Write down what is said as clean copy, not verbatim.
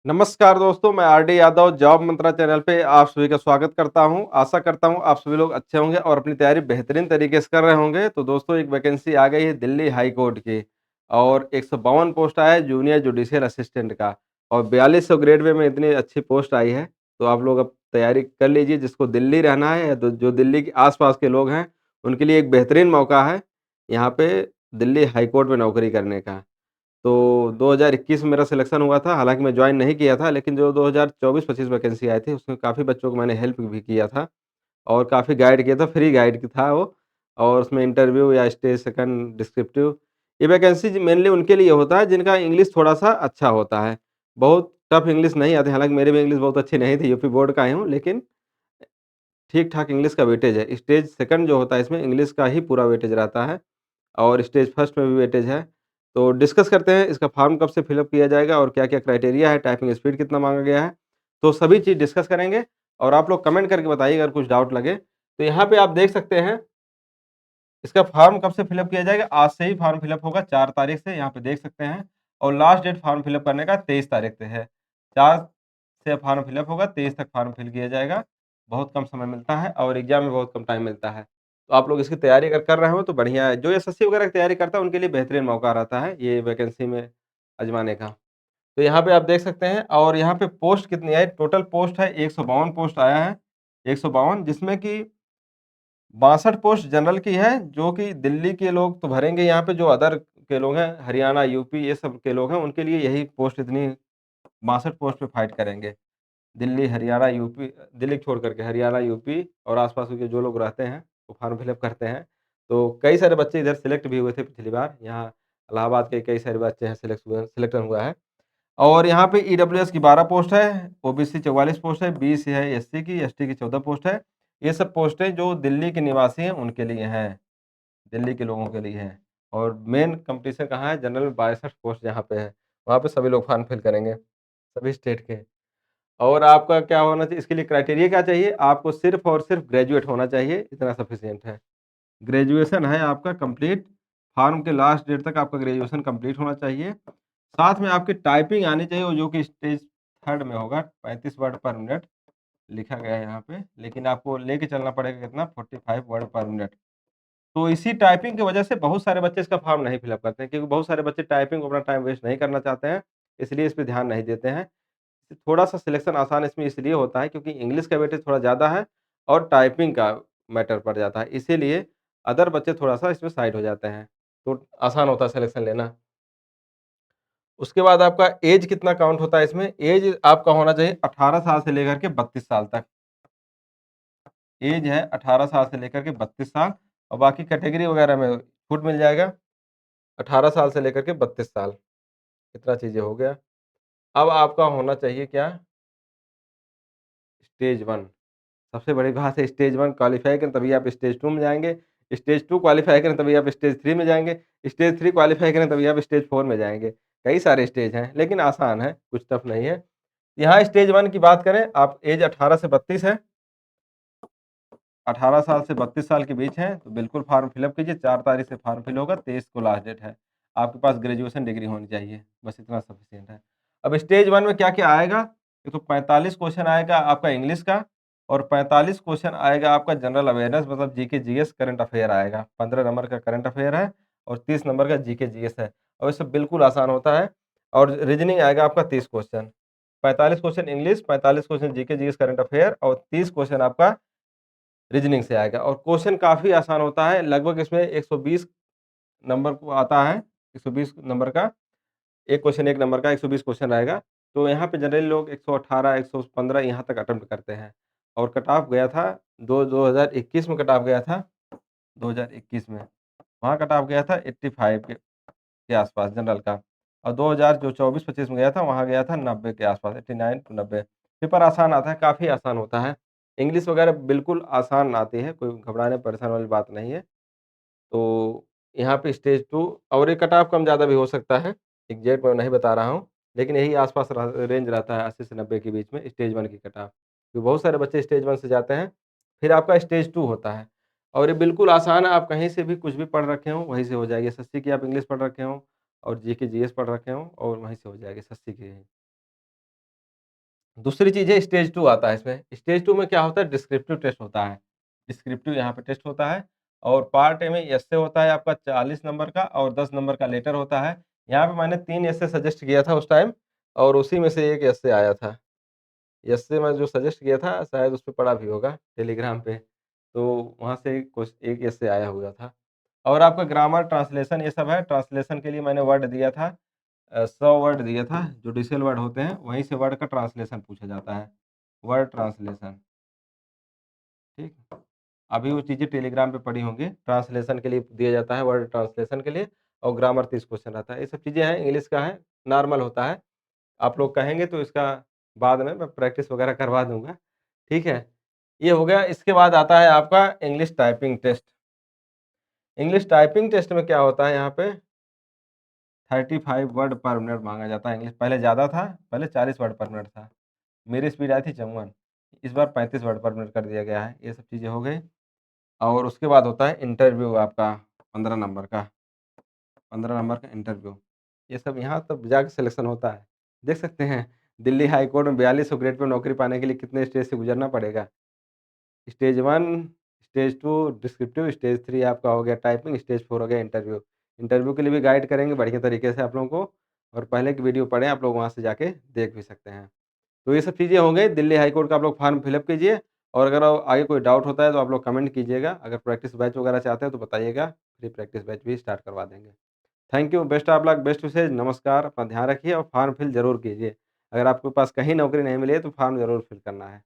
नमस्कार दोस्तों, मैं आरडी यादव जॉब मंत्रा चैनल पे आप सभी का स्वागत करता हूं। आशा करता हूं आप सभी लोग अच्छे होंगे और अपनी तैयारी बेहतरीन तरीके से कर रहे होंगे। तो दोस्तों एक वैकेंसी आ गई है दिल्ली हाई कोर्ट की और 152 पोस्ट आया है जूनियर जुडिशियल असिस्टेंट का और 4200 ग्रेड में इतनी अच्छी पोस्ट आई है। तो आप लोग अब तैयारी कर लीजिए जिसको दिल्ली रहना है या जो दिल्ली के आस-पास के लोग हैं, उनके लिए एक बेहतरीन मौका है यहाँ पे दिल्ली हाई कोर्ट में नौकरी करने का। तो 2021 में मेरा सिलेक्शन हुआ था, हालाँकि मैं जॉइन नहीं किया था, लेकिन जो 2024-25 वैकेंसी आई थी, उसमें काफ़ी बच्चों को मैंने हेल्प भी किया था और काफ़ी गाइड किया था, फ्री गाइड था वो और उसमें इंटरव्यू या स्टेज सेकंड डिस्क्रिप्टिव ये वैकेंसी मेनली उनके लिए होता है, जिनका इंग्लिश थोड़ा-सा अच्छा होता है। बहुत टफ इंग्लिश नहीं आती, हालाँकि मेरी भी इंग्लिश बहुत अच्छी नहीं थी, यूपी बोर्ड का ही हूँ, लेकिन ठीक-ठाक इंग्लिश का वेटेज है। स्टेज सेकंड जो होता है, इसमें इंग्लिश का ही पूरा वेटेज रहता है। और स्टेज फर्स्ट में भी वेटेज है। तो डिस्कस करते हैं इसका फॉर्म कब से फिलअप किया जाएगा और क्या-क्या क्राइटेरिया है, टाइपिंग स्पीड कितना माँगा गया है। तो सभी चीज़ डिस्कस करेंगे और आप लोग कमेंट करके बताइए अगर कुछ डाउट लगे। तो यहाँ पे आप देख सकते हैं इसका फॉर्म कब से फिलअप किया जाएगा, आज से ही फॉर्म फिलअप होगा 4 तारीख से यहाँ पे देख सकते हैं और लास्ट डेट फॉर्म फिलअप करने का 23 तारीख से है। 4 से फॉर्म फिलअप होगा, 23 तक फॉर्म फिल किया जाएगा। बहुत कम समय मिलता है और एग्ज़ाम में बहुत कम टाइम मिलता है। तो आप लोग इसकी तैयारी अगर कर रहे हो तो बढ़िया है। जो एसएससी वगैरह की तैयारी करता है उनके लिए बेहतरीन मौका रहता है ये वैकेंसी में आज़माने का। तो यहाँ पे आप देख सकते हैं और यहाँ पे पोस्ट कितनी आई, टोटल पोस्ट है 152 पोस्ट आया है, 152 जिसमें कि 62 पोस्ट जनरल की है, जो कि दिल्ली के लोग तो भरेंगे यहाँ पे जो अदर के लोग हैं, हरियाणा, यूपी ये सब के लोग हैं, उनके लिए यही पोस्ट इतनी 62 पोस्ट पे फाइट करेंगे। दिल्ली, हरियाणा, यूपी दिल्ली को छोड़ कर के हरियाणा, यूपी और आस-पास के जो लोग रहते हैं, वो फॉर्म फिल अप करते हैं। तो कई सारे बच्चे इधर सेलेक्ट भी हुए थे पिछली बार, यहाँ इलाहाबाद के कई सारे बच्चे हैं सिलेक्शन हुआ है। और यहाँ पे ईडब्ल्यूएस की 12 पोस्ट है, ओबीसी 44 पोस्ट है, 20 है एससी की, एसटी की 14 पोस्ट है। ये सब पोस्टें जो दिल्ली के निवासी हैं, उनके लिए हैं, दिल्ली के लोगों के लिए हैं। और मेन कॉम्पिटिशन कहाँ है? जनरल में 62 पोस्ट जहाँ पे है, वहाँ पे सभी लोग फॉर्म फिल करेंगे, सभी स्टेट के। और आपका क्या होना चाहिए इसके लिए क्राइटेरिया क्या चाहिए? आपको सिर्फ़ और सिर्फ़ ग्रेजुएट होना चाहिए, इतना सफिशिएंट है। ग्रेजुएशन है आपका कंप्लीट, फॉर्म के लास्ट डेट तक आपका ग्रेजुएशन कंप्लीट होना चाहिए। साथ में आपकी टाइपिंग आनी चाहिए, वो जो कि स्टेज थर्ड में होगा, 35 वर्ड पर मिनट लिखा गया है यहाँ पे, लेकिन आपको लेके चलना पड़ेगा कितना 45 वर्ड पर मिनट। तो इसी टाइपिंग की वजह से बहुत सारे बच्चे इसका फॉर्म नहीं फिल अप करते हैं, क्योंकि बहुत सारे बच्चे टाइपिंग में अपना टाइम वेस्ट नहीं करना चाहते हैं, इसलिए इस पे ध्यान नहीं देते हैं। थोड़ा-सा सिलेक्शन आसान इसमें इसलिए होता है क्योंकि इंग्लिश का वेटेज थोड़ा ज़्यादा है और टाइपिंग का मैटर पड़ जाता है, इसीलिए अदर बच्चे थोड़ा-सा इसमें साइड हो जाते हैं, तो आसान होता है सिलेक्शन लेना। उसके बाद आपका ऐज कितना काउंट होता है इसमें, ऐज आपका होना चाहिए 18 साल से लेकर के 32 साल तक। ऐज है 18 साल से लेकर के 32 साल और बाकी कैटेगरी वगैरह में छूट मिल जाएगा, 18 साल से लेकर के 32 साल, इतना चीज़ें हो गया। अब आपका होना चाहिए क्या? स्टेज 1 सबसे बड़ी बात है स्टेज 1 क्वालीफाई करें तभी आप स्टेज 2 में जाएँगे, स्टेज 2 क्वालीफाई करें तभी आप स्टेज 3 में जाएँगे, स्टेज 3 क्वालीफाई करें तभी आप स्टेज 4 में जाएँगे। कई सारे स्टेज हैं, लेकिन आसान है, कुछ टफ नहीं है। यहाँ स्टेज 1 की बात करें, आप ऐज 18 से 32 है, 18 साल से 32 साल के बीच हैं, तो बिल्कुल फॉर्म फिलअप कीजिए, 4 तारीख से फॉर्म फिल होगा, 23 को लास्ट डेट है। आपके पास ग्रेजुएशन डिग्री होनी चाहिए, बस इतना सफिशिएंट है। अब स्टेज 1 में क्या-क्या आएगा? एक तो 45 क्वेश्चन आएगा आपका इंग्लिश का और 45 क्वेश्चन आएगा आपका जनरल अवेयरनेस मतलब जीके, जीएस, करंट अफेयर आएगा। 15 नंबर का करंट अफेयर है और 30 नंबर का जीके, जीएस है और ये सब बिल्कुल आसान होता है और रीजनिंग आएगा आपका 30 question. 45 question English, 45 question GK, GS, current affair और 30 क्वेश्चन आपका रीजनिंग से आएगा और क्वेश्चन काफ़ी आसान होता है, लगभग इसमें 120 नंबर को आता है, 120 नंबर का, एक क्वेश्चन 1 नंबर का 120 क्वेश्चन रहेगा। तो यहाँ पे जनरली लोग 118, 115 यहाँ तक अटेम्प्ट करते हैं और कट ऑफ गया था 2021 में कट ऑफ गया था, 2021 में, वहाँ कट ऑफ गया था 85 के आसपास जनरल का और 2000 जो 24-25 में गया था, वहाँ गया था 90 के आसपास, 89 टू 90। पेपर आसान आता है, काफ़ी आसान होता है। इंग्लिश वगैरह बिल्कुल आसान आती है, कोई घबराने परेशान वाली बात नहीं है। तो यहाँ पे स्टेज 2 और ये कट ऑफ कम-ज़्यादा भी हो सकता है, एग्ज़ैक्ट मैं नहीं बता रहा हूँ, लेकिन यही आस-पास रेंज रहता है 80 से 90 के बीच में स्टेज 1 की कट ऑफ। तो बहुत सारे बच्चे स्टेज 1 से जाते हैं, फिर आपका स्टेज 2 होता है और ये बिल्कुल आसान है, आप कहीं से भी कुछ भी पढ़ रखे हों, वहीं से हो जाएगी। एसएससी की आप इंग्लिश पढ़ रखे हों और जीके, जीएस पढ़ रखे हों और वहीं से हो जाएगी एसएससी की ही। दूसरी चीज़ है स्टेज 2 आता है इसमें। स्टेज 2 में क्या होता है डिस्क्रिप्टिव टेस्ट होता है। डिस्क्रिप्टिव यहाँ पे टेस्ट होता है और पार्ट ए में एस्से होता है आपका 40 नंबर का और 10 नंबर का लेटर होता है। यहाँ पे मैंने 3 एस्से सजेस्ट किया था उस टाइम और उसी में से 1 एस्से आया था। एस्से मैं जो सजेस्ट किया था शायद उस पे पड़ा भी होगा टेलीग्राम पे। तो वहाँ से कुछ 1 एस्से आया हुआ था। और आपका ग्रामर, ट्रांसलेशन ये सब है। ट्रांसलेशन के लिए मैंने वर्ड दिया था 100 वर्ड दिया था, जुडिशियल वर्ड होते हैं, वहीं से वर्ड का ट्रांसलेशन पूछा जाता है। वर्ड ट्रांसलेशन, ठीक? अभी वो चीज़ें टेलीग्राम पे पड़ी होंगी, ट्रांसलेशन के लिए दिया जाता है, वर्ड ट्रांसलेशन के लिए और ग्रामर 30 क्वेश्चन रहता है। ये सब चीज़ें हैं, इंग्लिश का है, नॉर्मल होता है। आप लोग कहेंगे तो इसका बाद में मैं प्रैक्टिस वगैरह करवा दूँगा, ठीक है? ये हो गया, इसके बाद आता है आपका English typing test. English typing test में क्या होता है यहाँ पे 35 वर्ड पर मिनट माँगा जाता है इंग्लिश पहले ज़्यादा था, पहले 40 वर्ड पर मिनट था। मेरी स्पीड आई थी 54 इस बार 35 वर्ड पर मिनट कर दिया गया है। ये सब चीज़ें हो गई और उसके बाद होता है इंटरव्यू आपका 15 नंबर का, 15 नंबर का इंटरव्यू। ये सब यहाँ तब जाके सिलेक्शन होता है। देख सकते हैं दिल्ली हाई कोर्ट में 4200 ग्रेड पे नौकरी पाने के लिए कितने स्टेज से गुज़रना पड़ेगा। स्टेज 1, स्टेज 2 डिस्क्रिप्टिव, स्टेज 3 आपका हो गया टाइपिंग, स्टेज 4 हो गया इंटरव्यू। इंटरव्यू के लिए भी गाइड करेंगे बढ़िया तरीके से आप लोगों को और पहले की वीडियो पढ़ें, आप लोग वहाँ से जाके देख भी सकते हैं। तो ये सब चीज़ें हो गई, दिल्ली हाई कोर्ट का आप लोग फॉर्म फिलअप कीजिए और अगर आगे कोई डाउट होता है तो आप लोग कमेंट कीजिएगा। अगर प्रैक्टिस बैच वगैरह चाहते हैं तो बताइएगा, फ्री प्रैक्टिस बैच भी स्टार्ट करवा देंगे। Thank you, best of luck, best wishes, नमस्कार, अपना ध्यान रखिए और फॉर्म फिल ज़रूर कीजिए। अगर आपके पास कहीं नौकरी नहीं मिली है तो फॉर्म ज़रूर फिल करना है।